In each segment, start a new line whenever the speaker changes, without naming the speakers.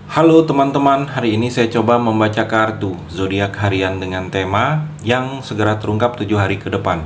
Halo teman-teman, hari ini saya coba membaca kartu zodiak harian dengan tema yang segera terungkap 7 hari ke depan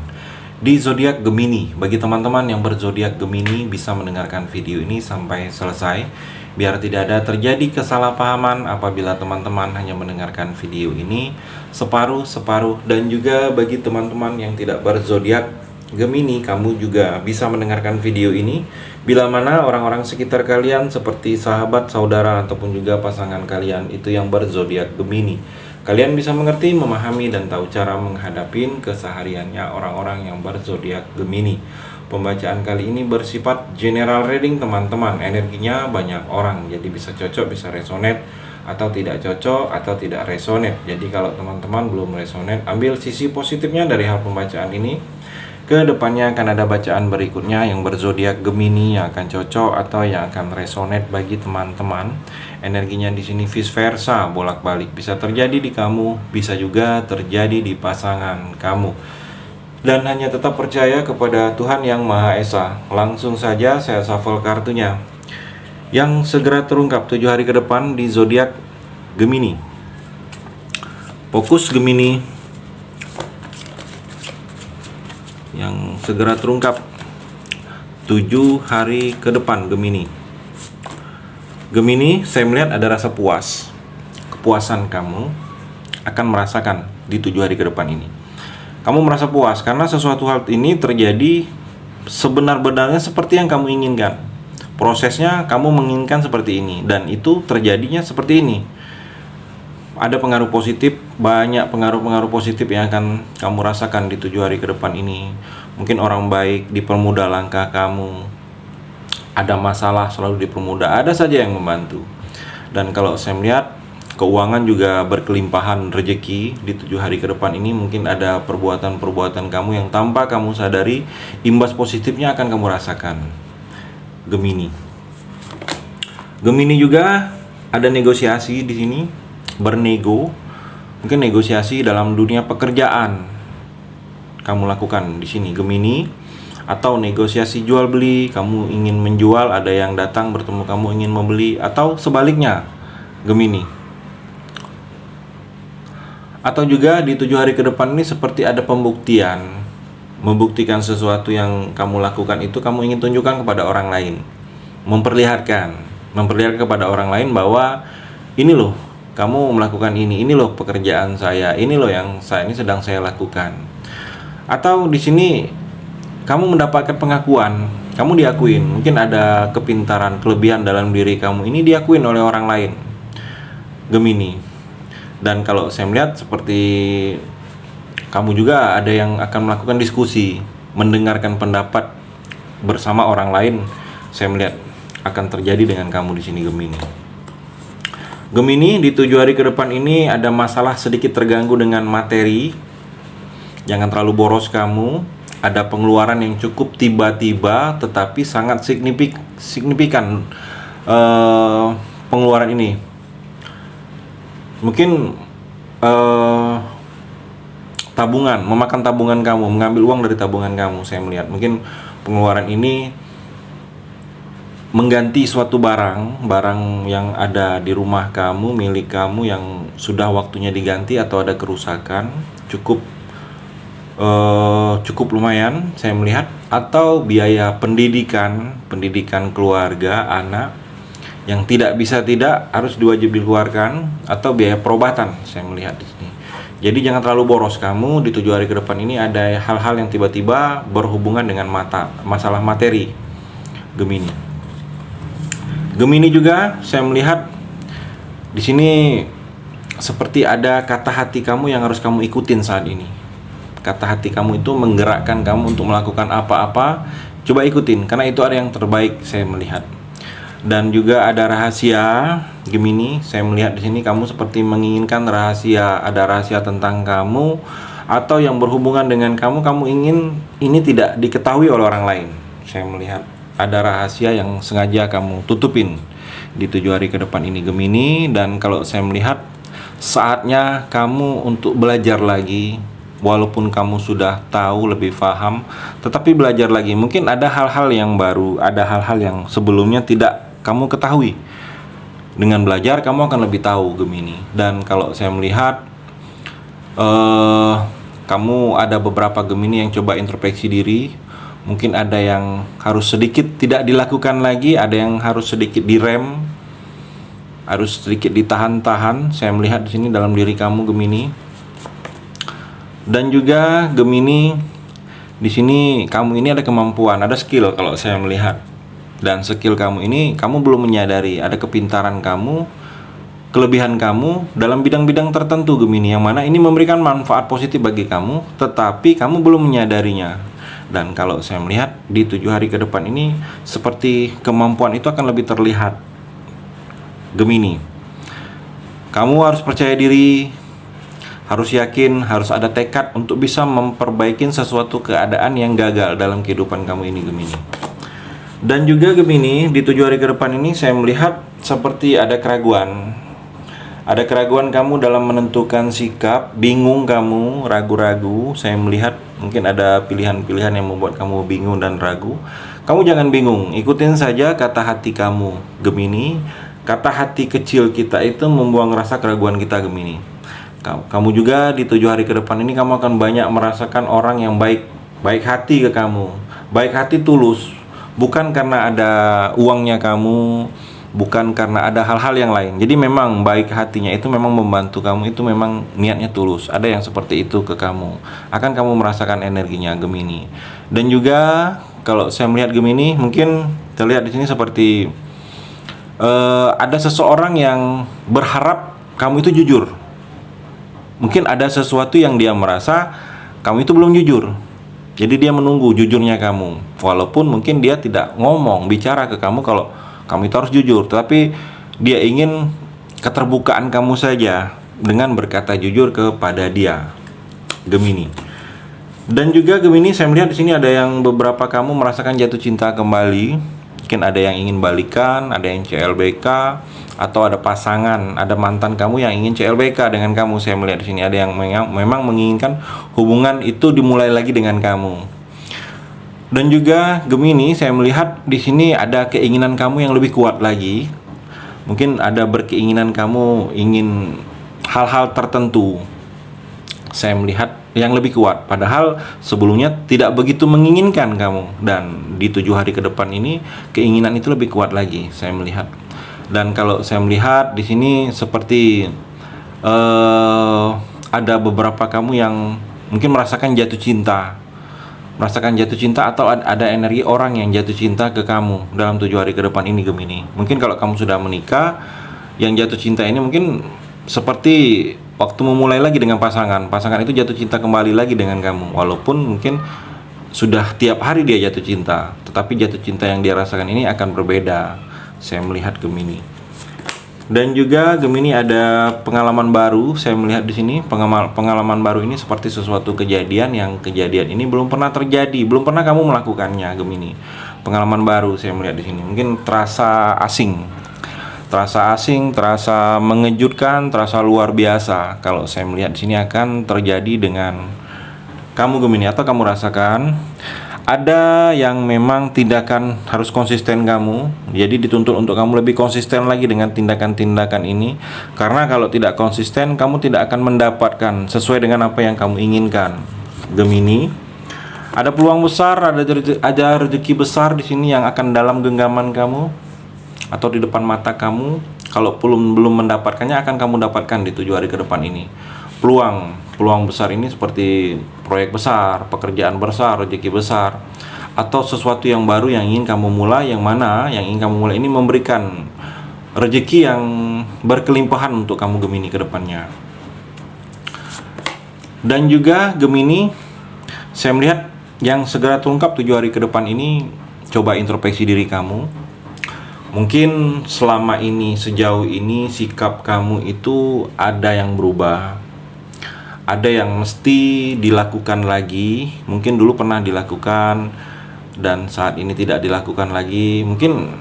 di zodiak Gemini. Bagi teman-teman yang berzodiak Gemini bisa mendengarkan video ini sampai selesai biar tidak ada terjadi kesalahpahaman apabila teman-teman hanya mendengarkan video ini separuh-separuh. Dan juga bagi teman-teman yang tidak berzodiak Gemini, kamu juga bisa mendengarkan video ini bila mana orang-orang sekitar kalian seperti sahabat, saudara, ataupun juga pasangan kalian itu yang berzodiak Gemini. Kalian bisa mengerti, memahami, dan tahu cara menghadapi kesehariannya orang-orang yang berzodiak Gemini. Pembacaan kali ini bersifat general reading teman-teman. Energinya banyak orang, jadi bisa cocok, bisa resonate, atau tidak cocok, atau tidak resonate. Jadi kalau teman-teman belum resonate, ambil sisi positifnya dari hal pembacaan ini. Kedepannya akan ada bacaan berikutnya yang berzodiak Gemini yang akan cocok atau yang akan resonate bagi teman-teman. Energinya di sini vice versa, bolak-balik, bisa terjadi di kamu, bisa juga terjadi di pasangan kamu. Dan hanya tetap percaya kepada Tuhan Yang Maha Esa. Langsung saja saya shuffle kartunya yang segera terungkap 7 hari ke depan di zodiak Gemini. Fokus Gemini yang segera terungkap 7 hari ke depan Gemini. Gemini, saya melihat ada rasa puas. Kepuasan kamu akan merasakan di 7 hari ke depan ini. Kamu merasa puas karena sesuatu hal ini terjadi sebenar-benarnya seperti yang kamu inginkan. Prosesnya kamu menginginkan seperti ini dan itu terjadinya seperti ini. Ada pengaruh positif, banyak pengaruh-pengaruh positif yang akan kamu rasakan di 7 hari ke depan ini. Mungkin orang baik dipermudah langkah kamu, ada masalah selalu dipermudah, ada saja yang membantu. Dan kalau saya melihat keuangan juga berkelimpahan rezeki di 7 hari ke depan ini. Mungkin ada perbuatan-perbuatan kamu yang tanpa kamu sadari, imbas positifnya akan kamu rasakan. Gemini. Gemini juga ada negosiasi di sini. Bernego, mungkin negosiasi dalam dunia pekerjaan kamu lakukan di sini Gemini, atau negosiasi jual beli, kamu ingin menjual, ada yang datang bertemu kamu ingin membeli, atau sebaliknya Gemini. Atau juga di 7 hari ke depan ini seperti ada pembuktian, membuktikan sesuatu yang kamu lakukan itu kamu ingin tunjukkan kepada orang lain, memperlihatkan kepada orang lain bahwa ini loh, kamu melakukan ini loh pekerjaan saya, ini loh yang ini sedang saya lakukan. Atau di sini kamu mendapatkan pengakuan, kamu diakuin, mungkin ada kepintaran, kelebihan dalam diri kamu ini diakuin oleh orang lain, Gemini. Dan kalau saya melihat seperti kamu juga ada yang akan melakukan diskusi, mendengarkan pendapat bersama orang lain. Saya melihat akan terjadi dengan kamu di sini Gemini. Gemini, di 7 hari ke depan ini ada masalah sedikit terganggu dengan materi. Jangan terlalu boros kamu. Ada pengeluaran yang cukup tiba-tiba tetapi sangat signifikan pengeluaran ini. Mungkin tabungan, memakan tabungan kamu, mengambil uang dari tabungan kamu. Saya melihat mungkin pengeluaran ini mengganti suatu barang yang ada di rumah kamu, milik kamu yang sudah waktunya diganti atau ada kerusakan, cukup lumayan saya melihat. Atau biaya pendidikan keluarga anak yang tidak harus diwajib dikeluarkan, atau biaya perobatan saya melihat di sini. Jadi jangan terlalu boros kamu di 7 hari ke depan ini. Ada hal-hal yang tiba-tiba berhubungan dengan masalah materi Gemini. Gemini juga saya melihat di sini seperti ada kata hati kamu yang harus kamu ikutin saat ini. Kata hati kamu itu menggerakkan kamu untuk melakukan apa-apa, coba ikutin karena itu ada yang terbaik saya melihat. Dan juga ada rahasia Gemini, saya melihat di sini kamu seperti menginginkan rahasia, ada rahasia tentang kamu atau yang berhubungan dengan kamu ingin ini tidak diketahui oleh orang lain. Saya melihat ada rahasia yang sengaja kamu tutupin di 7 hari ke depan ini Gemini. Dan kalau saya melihat saatnya kamu untuk belajar lagi. Walaupun kamu sudah tahu, lebih paham, tetapi belajar lagi. Mungkin ada hal-hal yang baru, ada hal-hal yang sebelumnya tidak kamu ketahui. Dengan belajar kamu akan lebih tahu Gemini. Dan kalau saya melihat kamu ada beberapa Gemini yang coba introspeksi diri. Mungkin ada yang harus sedikit tidak dilakukan lagi, ada yang harus sedikit direm, harus sedikit ditahan-tahan. Saya melihat di sini dalam diri kamu Gemini. Dan juga Gemini, di sini kamu ini ada kemampuan, ada skill kalau saya melihat. Dan skill kamu ini kamu belum menyadari, ada kepintaran kamu, kelebihan kamu dalam bidang-bidang tertentu Gemini, yang mana ini memberikan manfaat positif bagi kamu, tetapi kamu belum menyadarinya. Dan kalau saya melihat di 7 hari ke depan ini, seperti kemampuan itu akan lebih terlihat Gemini. Kamu harus percaya diri, harus yakin, harus ada tekad untuk bisa memperbaiki sesuatu keadaan yang gagal dalam kehidupan kamu ini Gemini. Dan juga Gemini, di 7 hari ke depan ini saya melihat seperti ada keraguan. Ada keraguan kamu dalam menentukan sikap, bingung kamu, ragu-ragu. Saya melihat mungkin ada pilihan-pilihan yang membuat kamu bingung dan ragu. Kamu jangan bingung, ikutin saja kata hati kamu Gemini. Kata hati kecil kita itu membuang rasa keraguan kita Gemini. Kamu juga di 7 hari ke depan ini kamu akan banyak merasakan orang yang baik hati ke kamu. Baik hati tulus. Bukan karena ada uangnya kamu, bukan karena ada hal-hal yang lain. Jadi memang baik hatinya itu memang membantu kamu, itu memang niatnya tulus. Ada yang seperti itu ke kamu. Akan kamu merasakan energinya Gemini. Dan juga kalau saya melihat Gemini, mungkin terlihat di sini seperti ada seseorang yang berharap kamu itu jujur. Mungkin ada sesuatu yang dia merasa kamu itu belum jujur. Jadi dia menunggu jujurnya kamu. Walaupun mungkin dia tidak ngomong, bicara ke kamu kalau kamu itu harus jujur, tapi dia ingin keterbukaan kamu saja dengan berkata jujur kepada dia, Gemini. Dan juga Gemini, saya melihat di sini ada yang beberapa kamu merasakan jatuh cinta kembali. Mungkin ada yang ingin balikan, ada yang CLBK, atau ada pasangan, ada mantan kamu yang ingin CLBK dengan kamu. Saya melihat di sini ada yang memang menginginkan hubungan itu dimulai lagi dengan kamu. Dan juga Gemini, saya melihat di sini ada keinginan kamu yang lebih kuat lagi. Mungkin ada berkeinginan kamu ingin hal-hal tertentu. Saya melihat yang lebih kuat, padahal sebelumnya tidak begitu menginginkan kamu. Dan di 7 hari ke depan ini keinginan itu lebih kuat lagi, saya melihat. Dan kalau saya melihat di sini seperti ada beberapa kamu yang mungkin merasakan jatuh cinta, atau ada energi orang yang jatuh cinta ke kamu dalam 7 hari ke depan ini Gemini. Mungkin kalau kamu sudah menikah, yang jatuh cinta ini mungkin seperti waktu memulai lagi dengan pasangan itu jatuh cinta kembali lagi dengan kamu. Walaupun mungkin sudah tiap hari dia jatuh cinta, tetapi jatuh cinta yang dia rasakan ini akan berbeda, saya melihat Gemini. Dan juga Gemini ada pengalaman baru. Saya melihat di sini pengalaman baru ini seperti sesuatu kejadian yang ini belum pernah terjadi, belum pernah kamu melakukannya Gemini. Pengalaman baru saya melihat di sini. Mungkin terasa asing, terasa mengejutkan, terasa luar biasa. Kalau saya melihat di sini akan terjadi dengan kamu Gemini, atau kamu rasakan ada yang memang tindakan harus konsisten kamu. Jadi dituntut untuk kamu lebih konsisten lagi dengan tindakan-tindakan ini. Karena kalau tidak konsisten, kamu tidak akan mendapatkan sesuai dengan apa yang kamu inginkan Gemini. Ada peluang besar, ada rezeki besar di sini yang akan dalam genggaman kamu atau di depan mata kamu. Kalau belum mendapatkannya, akan kamu dapatkan di 7 hari ke depan ini. Peluang besar ini seperti proyek besar, pekerjaan besar, rezeki besar, atau sesuatu yang baru yang ingin kamu mulai, yang mana yang ingin kamu mulai ini memberikan rezeki yang berkelimpahan untuk kamu Gemini ke depannya. Dan juga Gemini, saya melihat yang segera terungkap 7 hari ke depan ini, coba introspeksi diri kamu. Mungkin selama ini, sejauh ini sikap kamu itu ada yang berubah, ada yang mesti dilakukan lagi. Mungkin dulu pernah dilakukan dan saat ini tidak dilakukan lagi. Mungkin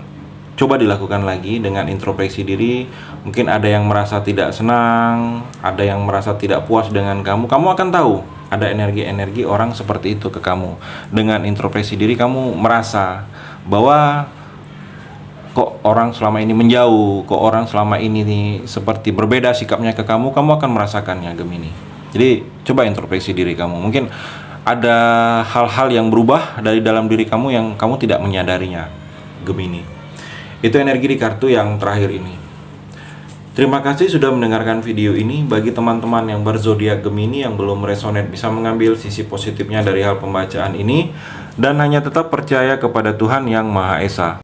coba dilakukan lagi dengan introspeksi diri. Mungkin ada yang merasa tidak senang, ada yang merasa tidak puas dengan kamu. Kamu akan tahu ada energi-energi orang seperti itu ke kamu. Dengan introspeksi diri kamu merasa bahwa kok orang selama ini menjauh, kok orang selama ini nih seperti berbeda sikapnya ke kamu, kamu akan merasakannya Gemini. Jadi coba introspeksi diri kamu. Mungkin ada hal-hal yang berubah dari dalam diri kamu yang kamu tidak menyadarinya, Gemini. Itu energi di kartu yang terakhir ini. Terima kasih sudah mendengarkan video ini. Bagi teman-teman yang berzodiak Gemini yang belum resonate, bisa mengambil sisi positifnya dari hal pembacaan ini dan hanya tetap percaya kepada Tuhan Yang Maha Esa.